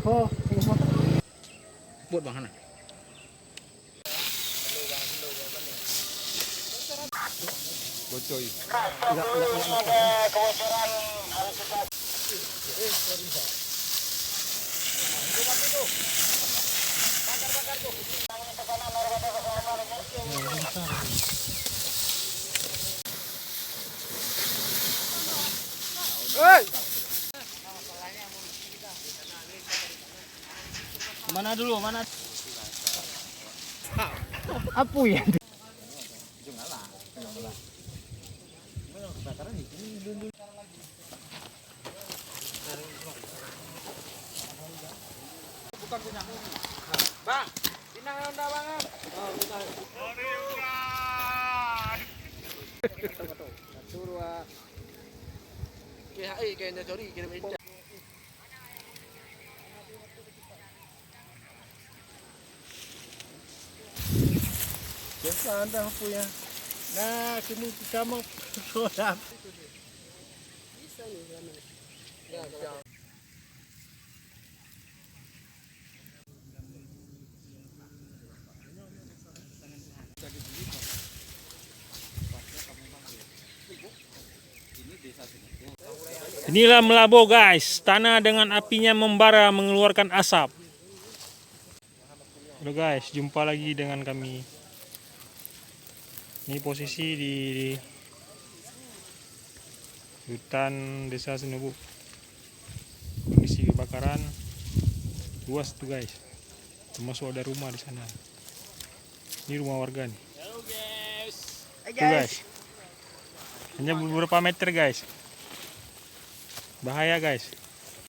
Oh, Buat bang Hana. Bocoy. Mana dulu, mana? Apa ya? Bukan punya. Bang, pinang udah banget. Oh, pinang. Suruh KHI kayaknya sorry kirim ini. Biasa anda apa ya? Nah, kini kamu sudah. Bisa nih sana. Ya, ya. Inilah Melaboh guys, tanah dengan apinya membara mengeluarkan asap. Halo guys, jumpa lagi dengan kami. Ini posisi di hutan desa Sinubu. Kondisi kebakaran luas tuh guys, termasuk ada rumah di sana. Ini rumah warga nih. Halo guys. Tuh guys, hanya beberapa meter guys. Bahaya guys.